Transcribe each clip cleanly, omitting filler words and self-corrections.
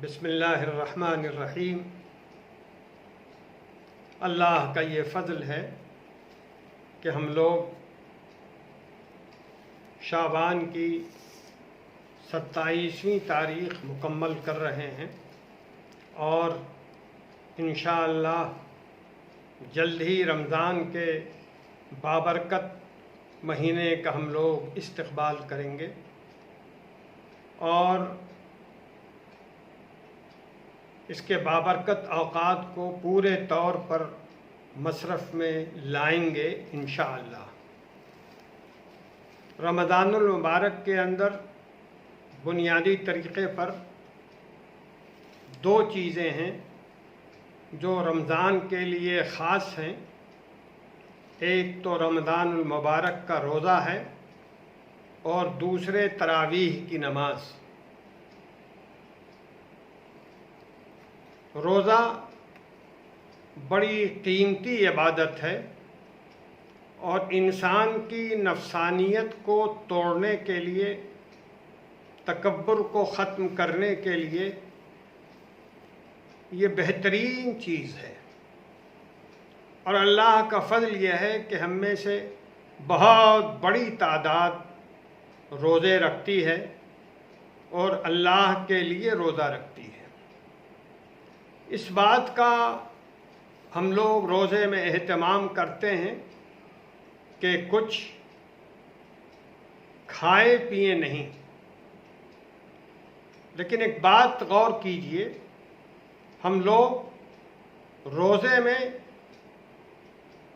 بسم اللہ الرحمن الرحیم۔ اللہ کا یہ فضل ہے کہ ہم لوگ شعبان کی 27ویں تاریخ مکمل کر رہے ہیں اور انشاءاللہ جلد ہی رمضان کے بابرکت مہینے کا ہم لوگ استقبال کریں گے اور اس کے بابرکت اوقات کو پورے طور پر مصرف میں لائیں گے انشاءاللہ۔ رمضان المبارک کے اندر بنیادی طریقے پر دو چیزیں ہیں جو رمضان کے لیے خاص ہیں۔ ایک تو رمضان المبارک کا روزہ ہے اور دوسرے تراویح کی نماز۔ روزہ بڑی قیمتی عبادت ہے اور انسان کی نفسانیت کو توڑنے کے لیے، تکبر کو ختم کرنے کے لیے یہ بہترین چیز ہے، اور اللہ کا فضل یہ ہے کہ ہم میں سے بہت بڑی تعداد روزے رکھتی ہے اور اللہ کے لیے روزہ رکھتی ہے۔ اس بات کا ہم لوگ روزے میں اہتمام کرتے ہیں کہ کچھ کھائے پیے نہیں، لیکن ایک بات غور کیجئے، ہم لوگ روزے میں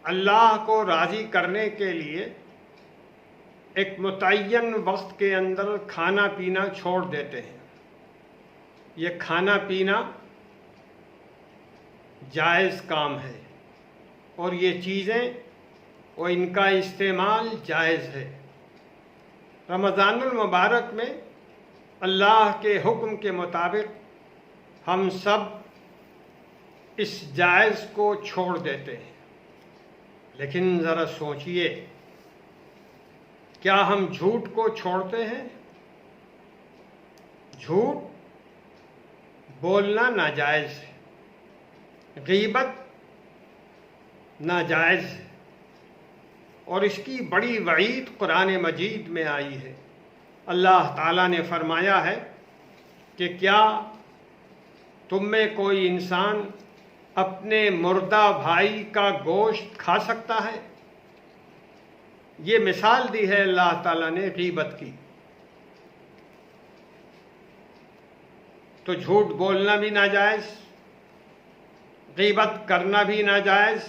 اللہ کو راضی کرنے کے لیے ایک متعین وقت کے اندر کھانا پینا چھوڑ دیتے ہیں۔ یہ کھانا پینا جائز کام ہے اور یہ چیزیں اور ان کا استعمال جائز ہے۔ رمضان المبارک میں اللہ کے حکم کے مطابق ہم سب اس جائز کو چھوڑ دیتے ہیں، لیکن ذرا سوچئے، کیا ہم جھوٹ کو چھوڑتے ہیں؟ جھوٹ بولنا ناجائز ہے، غیبت ناجائز ہے، اور اس کی بڑی وعید قرآن مجید میں آئی ہے۔ اللہ تعالیٰ نے فرمایا ہے کہ کیا تم میں کوئی انسان اپنے مردہ بھائی کا گوشت کھا سکتا ہے؟ یہ مثال دی ہے اللہ تعالیٰ نے غیبت کی۔ تو جھوٹ بولنا بھی ناجائز، غیبت کرنا بھی ناجائز،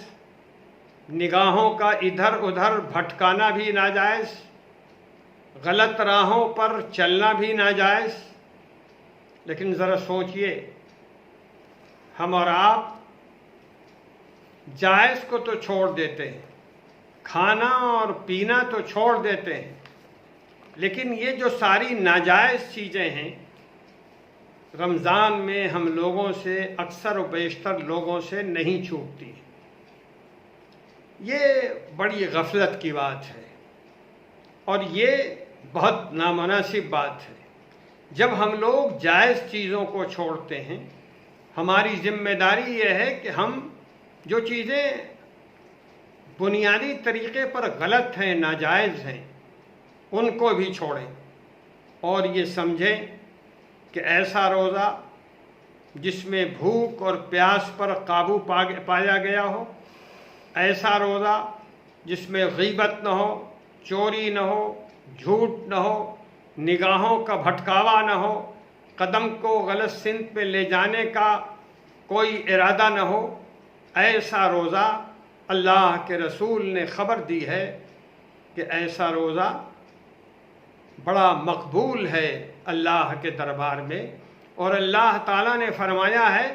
نگاہوں کا ادھر ادھر بھٹکانا بھی ناجائز، غلط راہوں پر چلنا بھی ناجائز۔ لیکن ذرا سوچئے، ہم اور آپ جائز کو تو چھوڑ دیتے ہیں، کھانا اور پینا تو چھوڑ دیتے ہیں، لیکن یہ جو ساری ناجائز چیزیں ہیں، رمضان میں ہم لوگوں سے، اکثر و بیشتر لوگوں سے نہیں چھوٹتی۔ یہ بڑی غفلت کی بات ہے اور یہ بہت نامناسب بات ہے۔ جب ہم لوگ جائز چیزوں کو چھوڑتے ہیں، ہماری ذمہ داری یہ ہے کہ ہم جو چیزیں بنیادی طریقے پر غلط ہیں، ناجائز ہیں، ان کو بھی چھوڑیں اور یہ سمجھیں کہ ایسا روزہ جس میں بھوک اور پیاس پر قابو پایا گیا ہو، ایسا روزہ جس میں غیبت نہ ہو، چوری نہ ہو، جھوٹ نہ ہو، نگاہوں کا بھٹکاوا نہ ہو، قدم کو غلط سمت پہ لے جانے کا کوئی ارادہ نہ ہو، ایسا روزہ اللہ کے رسول نے خبر دی ہے کہ ایسا روزہ بڑا مقبول ہے اللہ کے دربار میں، اور اللہ تعالیٰ نے فرمایا ہے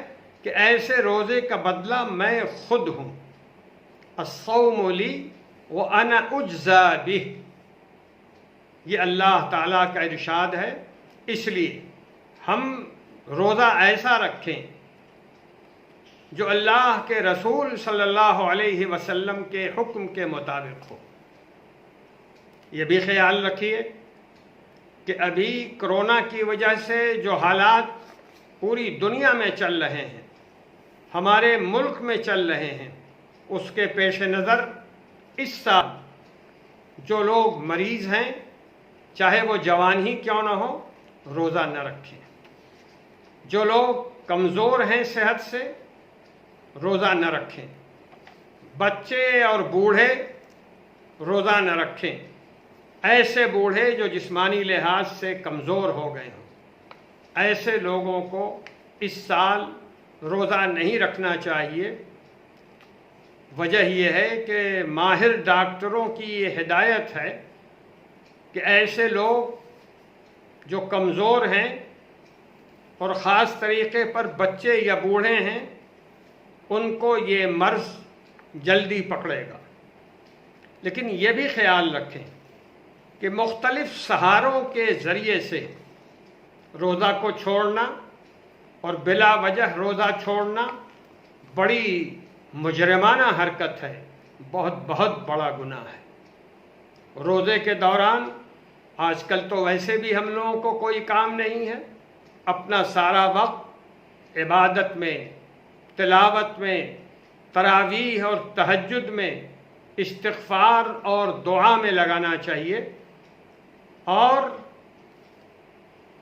کہ ایسے روزے کا بدلہ میں خود ہوں۔ الصوم لی وانا اجزا بہ، یہ اللہ تعالیٰ کا ارشاد ہے۔ اس لیے ہم روزہ ایسا رکھیں جو اللہ کے رسول صلی اللہ علیہ وسلم کے حکم کے مطابق ہو۔ یہ بھی خیال رکھیے کہ ابھی کرونا کی وجہ سے جو حالات پوری دنیا میں چل رہے ہیں، ہمارے ملک میں چل رہے ہیں، اس کے پیش نظر اس سال جو لوگ مریض ہیں، چاہے وہ جوان ہی کیوں نہ ہو، روزہ نہ رکھیں۔ جو لوگ کمزور ہیں صحت سے، روزہ نہ رکھیں۔ بچے اور بوڑھے روزہ نہ رکھیں۔ ایسے بوڑھے جو جسمانی لحاظ سے کمزور ہو گئے ہوں، ایسے لوگوں کو اس سال روزہ نہیں رکھنا چاہیے۔ وجہ یہ ہے کہ ماہر ڈاکٹروں کی یہ ہدایت ہے کہ ایسے لوگ جو کمزور ہیں اور خاص طریقے پر بچے یا بوڑھے ہیں، ان کو یہ مرض جلدی پکڑے گا۔ لیکن یہ بھی خیال رکھیں کہ مختلف سہاروں کے ذریعے سے روزہ کو چھوڑنا اور بلا وجہ روزہ چھوڑنا بڑی مجرمانہ حرکت ہے، بہت بڑا گناہ ہے۔ روزے کے دوران آج کل تو ویسے بھی ہم لوگوں کو کوئی کام نہیں ہے، اپنا سارا وقت عبادت میں، تلاوت میں، تراویح اور تہجد میں، استغفار اور دعا میں لگانا چاہیے، اور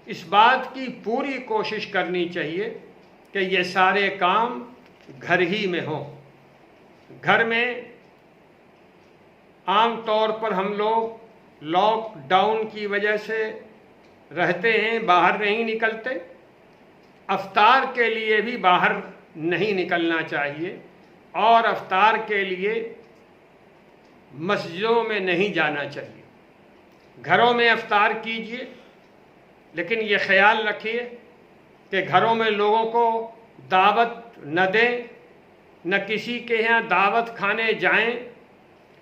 اس بات کی پوری کوشش کرنی چاہیے کہ یہ سارے کام گھر ہی میں ہوں۔ گھر میں عام طور پر ہم لوگ لاک ڈاؤن کی وجہ سے رہتے ہیں، باہر نہیں نکلتے۔ افطار کے لیے بھی باہر نہیں نکلنا چاہیے، اور افطار کے لیے مسجدوں میں نہیں جانا چاہیے۔ گھروں میں افطار کیجیے، لیکن یہ خیال رکھیے کہ گھروں میں لوگوں کو دعوت نہ دیں، نہ کسی کے یہاں دعوت کھانے جائیں،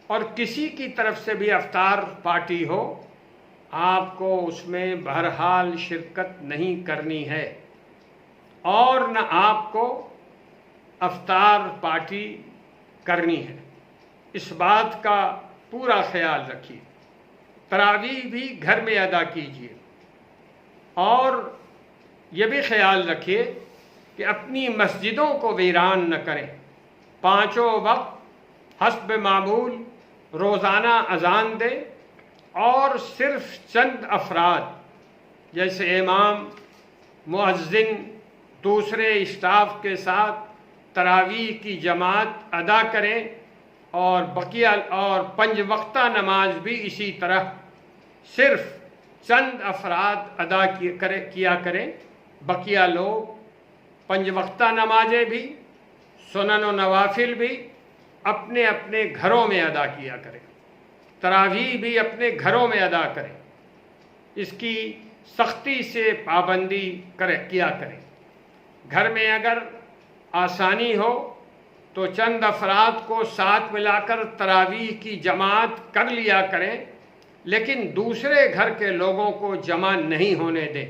اور کسی کی طرف سے بھی افطار پارٹی ہو، آپ کو اس میں بہرحال شرکت نہیں کرنی ہے، اور نہ آپ کو افطار پارٹی کرنی ہے۔ اس بات کا پورا خیال رکھیے۔ تراویح بھی گھر میں ادا کیجیے، اور یہ بھی خیال رکھیے کہ اپنی مسجدوں کو ویران نہ کریں۔ پانچوں وقت حسب معمول روزانہ اذان دیں، اور صرف چند افراد جیسے امام، مؤذن، دوسرے اسٹاف کے ساتھ تراویح کی جماعت ادا کریں، اور بقیہ اور پنج وقتہ نماز بھی اسی طرح صرف چند افراد ادا کیا کریں۔ بقیہ لوگ پنج وقتہ نمازیں بھی، سنن و نوافل بھی اپنے اپنے گھروں میں ادا کیا کریں، تراویح بھی اپنے گھروں میں ادا کریں۔ اس کی سختی سے پابندی کیا کریں۔ گھر میں اگر آسانی ہو تو چند افراد کو ساتھ ملا کر تراویح کی جماعت کر لیا کریں، لیکن دوسرے گھر کے لوگوں کو جمع نہیں ہونے دیں۔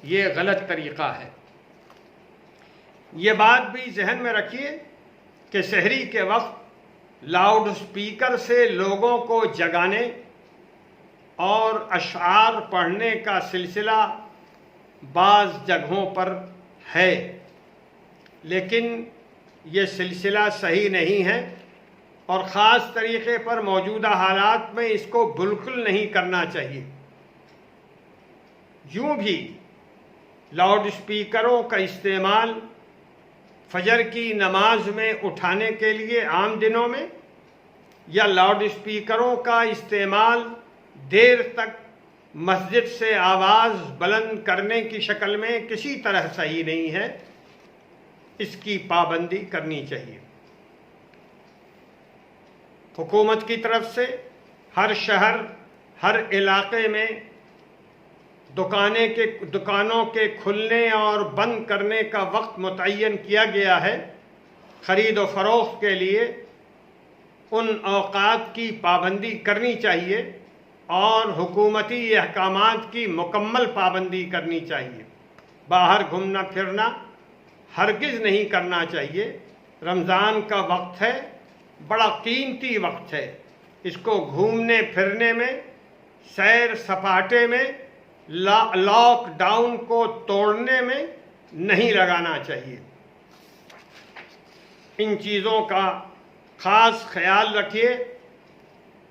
یہ غلط طریقہ ہے۔ یہ بات بھی ذہن میں رکھیے کہ سحری کے وقت لاؤڈ سپیکر سے لوگوں کو جگانے اور اشعار پڑھنے کا سلسلہ بعض جگہوں پر ہے، لیکن یہ سلسلہ صحیح نہیں ہے، اور خاص طریقے پر موجودہ حالات میں اس کو بالکل نہیں کرنا چاہیے۔ یوں بھی لاؤڈ سپیکروں کا استعمال فجر کی نماز میں اٹھانے کے لیے عام دنوں میں، یا لاؤڈ سپیکروں کا استعمال دیر تک مسجد سے آواز بلند کرنے کی شکل میں کسی طرح صحیح نہیں ہے۔ اس کی پابندی کرنی چاہیے۔ حکومت کی طرف سے ہر شہر، ہر علاقے میں دکانوں کے کھلنے اور بند کرنے کا وقت متعین کیا گیا ہے۔ خرید و فروخت کے لیے ان اوقات کی پابندی کرنی چاہیے، اور حکومتی احکامات کی مکمل پابندی کرنی چاہیے۔ باہر گھومنا پھرنا ہرگز نہیں کرنا چاہیے۔ رمضان کا وقت ہے، بڑا قیمتی وقت ہے، اس کو گھومنے پھرنے میں، سیر سپاٹے میں، لاک ڈاؤن کو توڑنے میں نہیں لگانا چاہیے۔ ان چیزوں کا خاص خیال رکھیے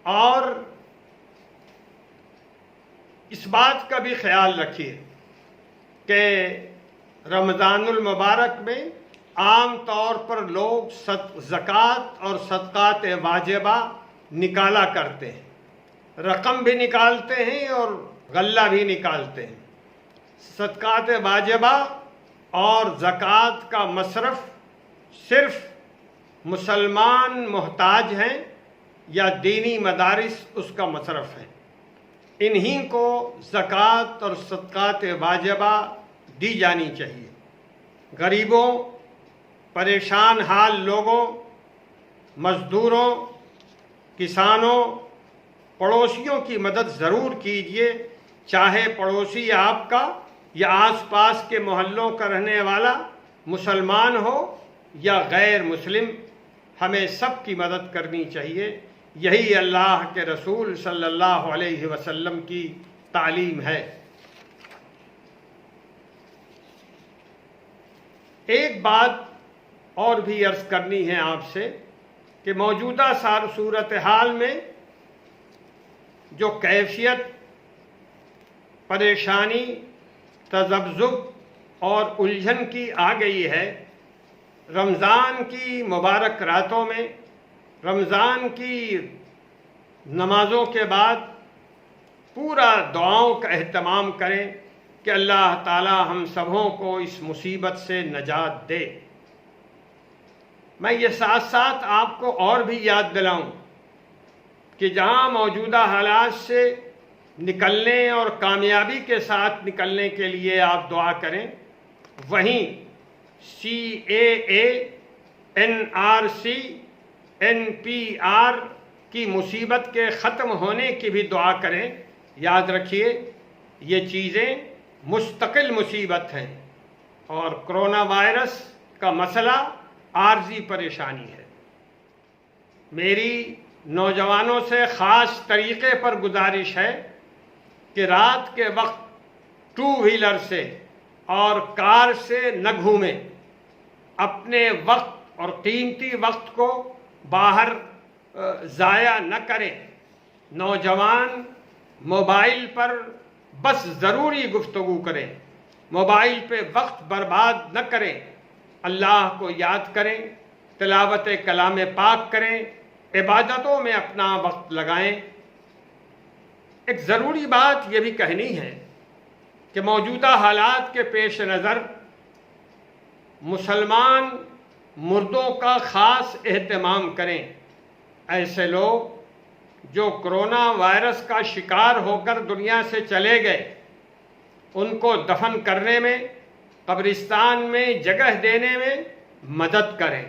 اور اس بات کا بھی خیال رکھیے کہ رمضان المبارک میں عام طور پر لوگ زکوٰۃ اور صدقات واجبہ نکالا کرتے ہیں، رقم بھی نکالتے ہیں اور غلہ بھی نکالتے ہیں۔ صدقات واجبہ اور زکوٰۃ کا مصرف صرف مسلمان محتاج ہیں یا دینی مدارس اس کا مصرف ہے، انہی کو زکوٰۃ اور صدقات واجبہ دی جانی چاہیے۔ غریبوں، پریشان حال لوگوں، مزدوروں، کسانوں، پڑوسیوں کی مدد ضرور کیجیے، چاہے پڑوسی آپ کا یا آس پاس کے محلوں کا رہنے والا مسلمان ہو یا غیر مسلم، ہمیں سب کی مدد کرنی چاہیے۔ یہی اللہ کے رسول صلی اللہ علیہ وسلم کی تعلیم ہے۔ ایک بات اور بھی عرض کرنی ہے آپ سے کہ موجودہ صورتحال میں جو کیفیت، پریشانی، تذبذب اور الجھن کی آ گئی ہے، رمضان کی مبارک راتوں میں، رمضان کی نمازوں کے بعد پورا دعاؤں کا اہتمام کریں کہ اللہ تعالی ہم سبوں کو اس مصیبت سے نجات دے۔ میں یہ ساتھ ساتھ آپ کو اور بھی یاد دلاؤں کہ جہاں موجودہ حالات سے نکلنے اور کامیابی کے ساتھ نکلنے کے لیے آپ دعا کریں، وہیں CAA، NRC، NPR کی مصیبت کے ختم ہونے کی بھی دعا کریں۔ یاد رکھیے یہ چیزیں مستقل مصیبت ہیں اور کرونا وائرس کا مسئلہ عارضی پریشانی ہے۔ میری نوجوانوں سے خاص طریقے پر گزارش ہے کہ رات کے وقت 2 وہیلر سے اور کار سے نہ گھومیں، اپنے وقت اور قیمتی وقت کو باہر ضائع نہ کریں۔ نوجوان موبائل پر بس ضروری گفتگو کریں، موبائل پہ وقت برباد نہ کریں، اللہ کو یاد کریں، تلاوت کلام پاک کریں، عبادتوں میں اپنا وقت لگائیں۔ ایک ضروری بات یہ بھی کہنی ہے کہ موجودہ حالات کے پیش نظر مسلمان مردوں کا خاص اہتمام کریں۔ ایسے لوگ جو کرونا وائرس کا شکار ہو کر دنیا سے چلے گئے، ان کو دفن کرنے میں، قبرستان میں جگہ دینے میں مدد کریں۔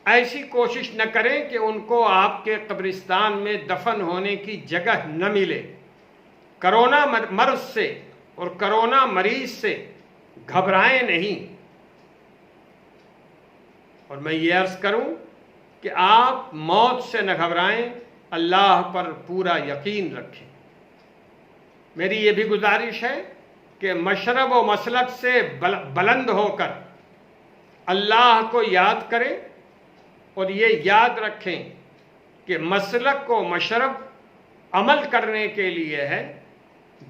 ایسی کوشش نہ کریں کہ ان کو آپ کے قبرستان میں دفن ہونے کی جگہ نہ ملے۔ کرونا مرض سے اور کرونا مریض سے گھبرائیں نہیں۔ اور میں یہ عرض کروں کہ آپ موت سے نہ گھبرائیں، اللہ پر پورا یقین رکھیں۔ میری یہ بھی گزارش ہے کہ مشرب و مسلک سے بلند ہو کر اللہ کو یاد کریں اور یہ یاد رکھیں کہ مسلک و مشرب عمل کرنے کے لیے ہے،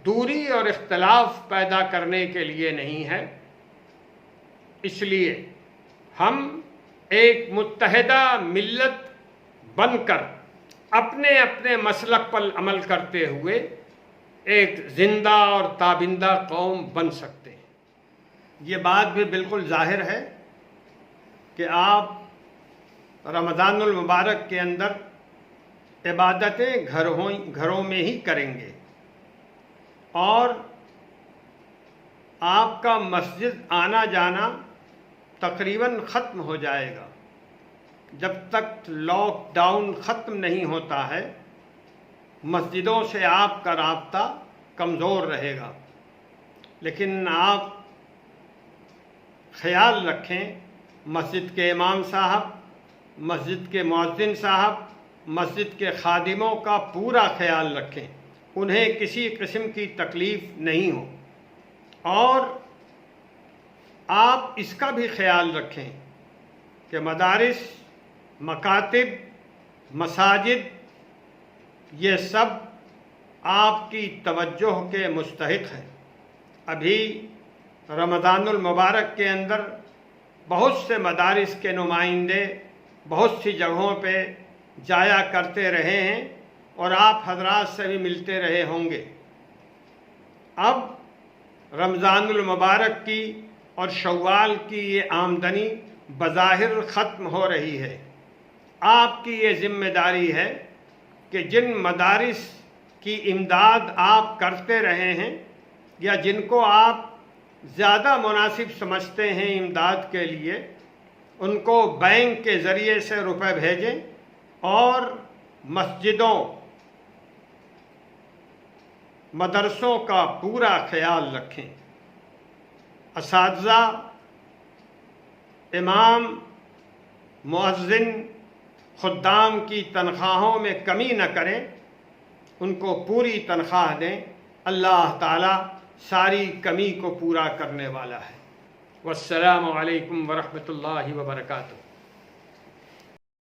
دوری اور اختلاف پیدا کرنے کے لیے نہیں ہے۔ اس لیے ہم ایک متحدہ ملت بن کر اپنے اپنے مسلک پر عمل کرتے ہوئے ایک زندہ اور تابندہ قوم بن سکتے ہیں۔ یہ بات بھی بالکل ظاہر ہے کہ آپ رمضان المبارک کے اندر عبادتیں گھروں میں ہی کریں گے اور آپ کا مسجد آنا جانا تقریباً ختم ہو جائے گا۔ جب تک لاک ڈاؤن ختم نہیں ہوتا ہے، مسجدوں سے آپ کا رابطہ کمزور رہے گا۔ لیکن آپ خیال رکھیں، مسجد کے امام صاحب، مسجد کے مؤذن صاحب، مسجد کے خادموں کا پورا خیال رکھیں، انہیں کسی قسم کی تکلیف نہیں ہو۔ اور آپ اس کا بھی خیال رکھیں کہ مدارس، مکاتب، مساجد یہ سب آپ کی توجہ کے مستحق ہیں۔ ابھی رمضان المبارک کے اندر بہت سے مدارس کے نمائندے بہت سی جگہوں پہ جایا کرتے رہے ہیں اور آپ حضرات سے بھی ملتے رہے ہوں گے۔ اب رمضان المبارک کی اور شوال کی یہ آمدنی بظاہر ختم ہو رہی ہے۔ آپ کی یہ ذمہ داری ہے کہ جن مدارس کی امداد آپ کرتے رہے ہیں یا جن کو آپ زیادہ مناسب سمجھتے ہیں امداد کے لیے، ان کو بینک کے ذریعے سے روپے بھیجیں اور مسجدوں، مدرسوں کا پورا خیال رکھیں۔ اساتذہ، امام، مؤذن، خدام کی تنخواہوں میں کمی نہ کریں، ان کو پوری تنخواہ دیں۔ اللہ تعالیٰ ساری کمی کو پورا کرنے والا ہے۔ والسلام علیکم ورحمۃ اللہ وبرکاتہ۔